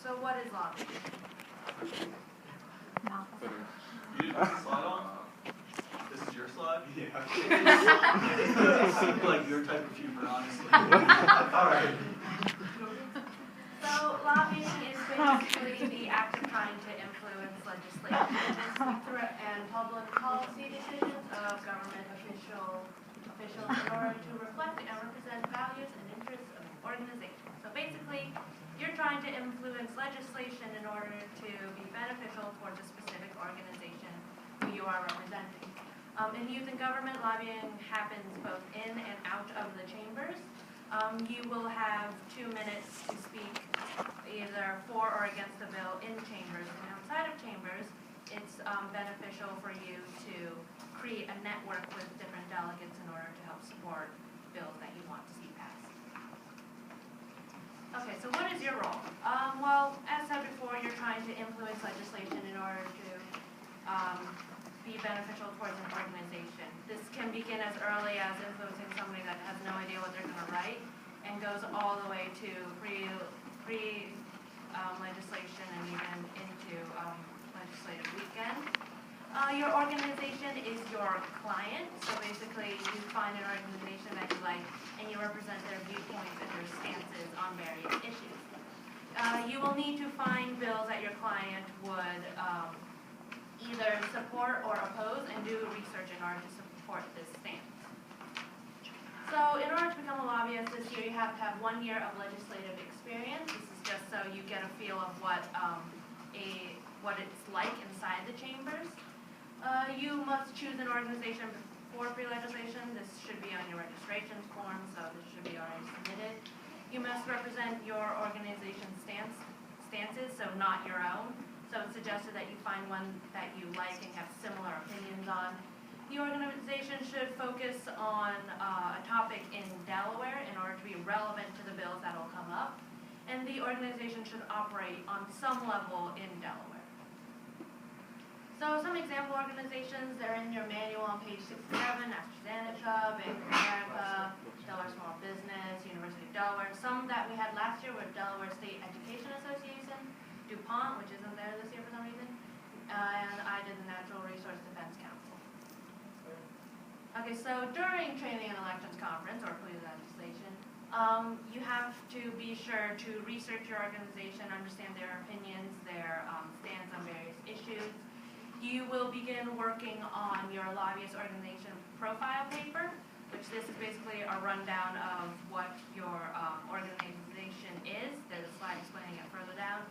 So what is lobbying? You didn't put the slide on? This is your slide? Yeah. It seemed like your type of humor, honestly. Alright. So lobbying is basically the act of trying to influence legislation and public policy decisions of government officials in order to reflect and represent values and interests of an organization. So basically, you're trying to influence legislation in order to be beneficial towards a specific organization who you are representing. In youth and government, lobbying happens both in and out of the chambers. You will have 2 minutes to speak either for or against the bill in chambers, and outside of chambers, it's beneficial for you to create a network with different delegates in order to help support bills that you want to see passed. Okay, so what is your role? Well, as said before, you're trying to influence legislation in order to be beneficial towards an organization. This can begin as early as influencing somebody that has no idea what they're going to write, and goes all the way to legislation and even into legislative weekend. Your organization is your client, so basically you find an organization that you like and you represent their viewpoints and their stances on various issues. You will need to find bills that your client would either support or oppose, and do research in order to support this stance. So in order to become a lobbyist this year, you have to have 1 year of legislative experience. This is just so you get a feel of what it's like inside the chambers. You must choose an organization for pre-legislation. This should be on your registrations form, so this should be already submitted. You must represent your organization's stances, so not your own. So it's suggested that you find one that you like and have similar opinions on. The organization should focus on a topic in Delaware in order to be relevant to the bills that will come up. And the organization should operate on some level in Delaware. So some example organizations, they're in your manual on page 67, AstraZeneca, Bank of America, Delaware Small Business, University of Delaware. Some that we had last year were Delaware State Education Association, DuPont, which isn't there this year for some reason, and I did the Natural Resource Defense Council. Okay, so during Training and Elections Conference, or pre-legislation, you have to be sure to research your organization, understand their opinions, their stance on various issues. You will begin working on your lobbyist organization profile paper, which this is basically a rundown of what your organization is. There's a slide explaining it further down.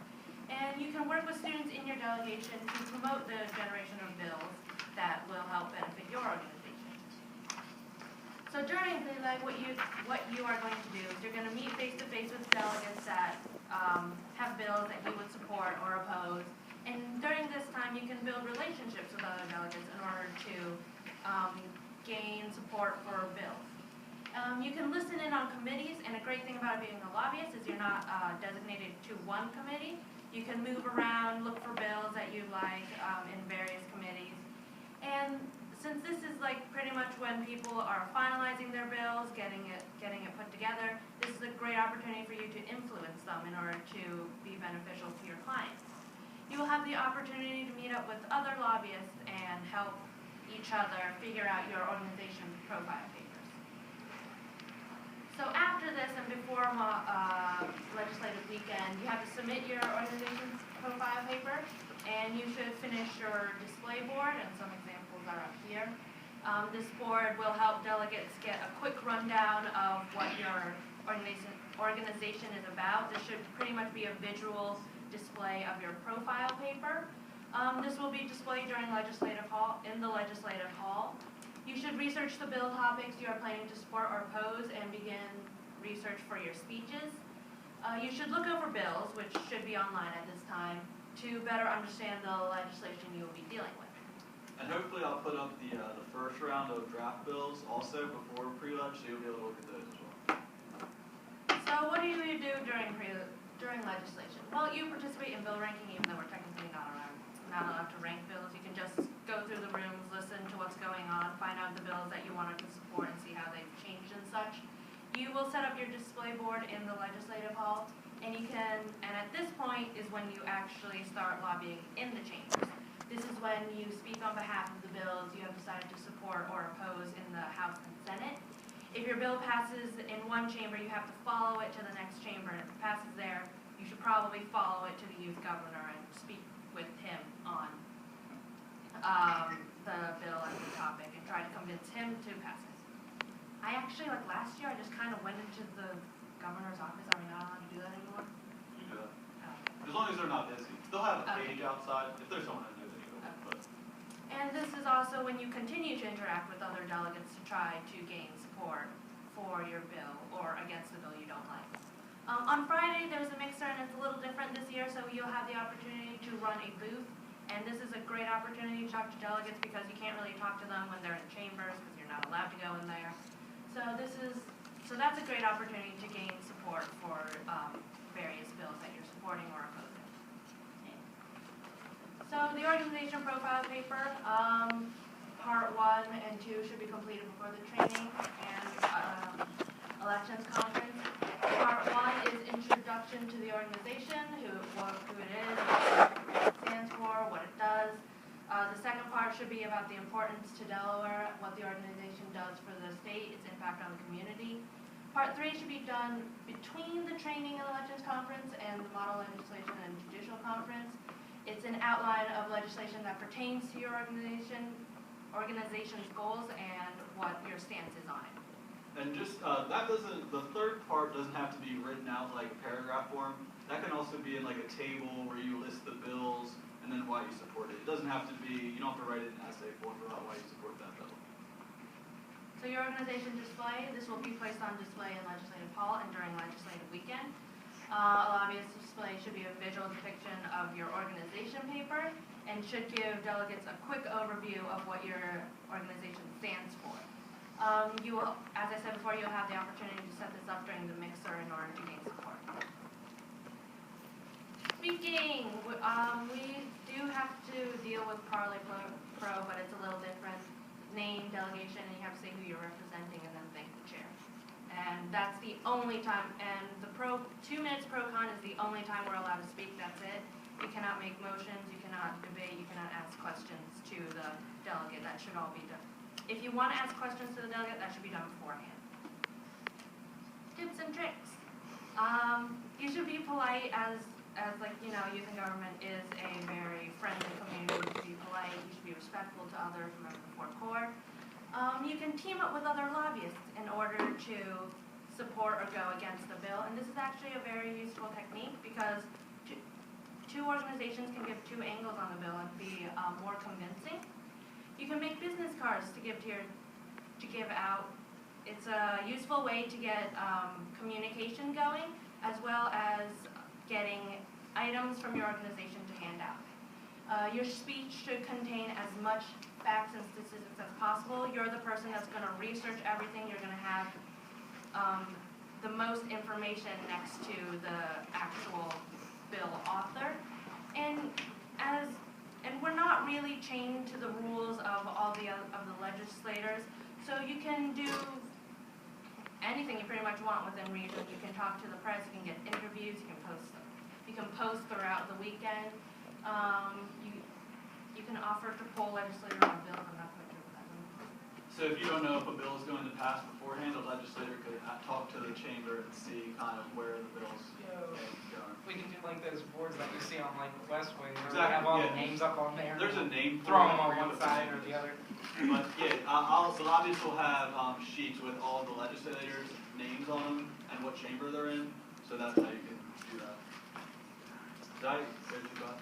And you can work with students in your delegation to promote the generation of bills that will help benefit your organization. So during the what you are going to do is you're going to meet face-to-face with delegates that have bills that you would support or oppose. And during this time, you can build relationships with other delegates in order to gain support for bills. You can listen in on committees, and a great thing about being a lobbyist is you're not designated to one committee. You can move around, look for bills that you like in various committees. And since this is like pretty much when people are finalizing their bills, getting it put together, this is a great opportunity for you to influence them in order to be beneficial to your clients. You will have the opportunity to meet up with other lobbyists and help each other figure out your organization's profile papers. So after this and before legislative weekend, you have to submit your organization's profile paper, and you should finish your display board, and some examples are up here. This board will help delegates get a quick rundown of what your organization is about. This should pretty much be a visual display of your profile paper. This will be displayed during in the legislative hall. You should research the bill topics you are planning to support or oppose and begin research for your speeches. You should look over bills, which should be online at this time, to better understand the legislation you will be dealing with. And hopefully I'll put up the first round of draft bills also before pre-leg, so you'll be able to look at those as well. So what do you do during legislation? Well, you participate in bill ranking, even though we're technically not allowed to rank bills. You can just go through the rooms, listen to what's going on, find out the bills that you wanted to support and see how they've changed and such. You will set up your display board in the legislative hall, and at this point is is when you actually start lobbying in the chambers. This is when you speak on behalf of the bills you have decided to support or oppose in the House and Senate. If your bill passes in one chamber, you have to follow it to the next chamber, and if it passes there, you should probably follow it to the youth governor and speak with him on the bill and the topic and try to convince him to pass it. I actually, like last year, I just kind of went into the governor's office. Are we not allowed to do that anymore? You do that. Oh. As long as they're not busy. They'll have a Okay. page outside. If there's someone in there, then you go. But And this is also when you continue to interact with other delegates to try to gain support for your bill or against the bill you don't like. On Friday, there's a mixer, and it's a little different this year, so you'll have the opportunity to run a booth. And this is a great opportunity to talk to delegates because you can't really talk to them when they're in chambers because you're not allowed to go in there. So that's a great opportunity to gain support for various bills that you're supporting or opposing. So the organization profile paper, part 1 and 2 should be completed before the training and elections conference. Part 1 is introduction to the organization, who it is, what it stands for, what it does. The second part should be about the importance to Delaware, what the organization does for the state, its impact on the community. Part 3 should be done between the training and elections conference and the model legislation and judicial conference. It's an outline of legislation that pertains to your organization's goals and what your stance is on it. and just the third part doesn't have to be written out like paragraph form. That can also be in like a table where you list the bills and then why you support it. It doesn't have to be, you don't have to write it in essay form about why you support that bill. So your organization display, this will be placed on display in Legislative Hall and during legislative weekend. A lobbyist display should be a visual depiction of your organization paper and should give delegates a quick overview of what your organization stands for. You will, as I said before, you'll have the opportunity to set this up during the mixer in order to gain support. Speaking, we do have to deal with Parley Pro, but it's a little different. Name, delegation, and you have to say who you're representing and then thank the chair. And that's the only time, and the 2 minutes pro con is the only time we're allowed to speak, that's it. You cannot make motions, you cannot debate, you cannot ask questions to the delegate, that should all be done. If you want to ask questions to the delegate, that should be done beforehand. Tips and tricks. You should be polite as like, you know, youth and government is a very friendly community. You should be polite, you should be respectful to others, remember the 4 core. You can team up with other lobbyists in order to support or go against the bill, and this is actually a very useful technique because two organizations can give 2 angles on the bill and be more convincing. You can make business cards to give out. It's a useful way to get communication going, as well as getting items from your organization to hand out. Your speech should contain as much facts and statistics as possible. You're the person that's going to research everything. You're going to have the most information next to the actual bill author. And we're not really chained to the rules of all the legislators, so you can do anything you pretty much want within reason. You can talk to the press, you can get interviews, you can post throughout the weekend. You can offer to poll legislators on bills. I'm not quite sure what that means. So if you don't know if a bill is going to pass beforehand, a legislator could talk to the chamber and see kind of where the bill's going. We can do like those boards that you see on like West Wing, where Exactly, we have all yeah. the names up on there. There's a name for Throw it them on where you one put side or names. the other. But yeah, the lobbyists will have sheets with all the legislators' names on them and what chamber they're in, so that's how you can do that. Did I get you, Bob?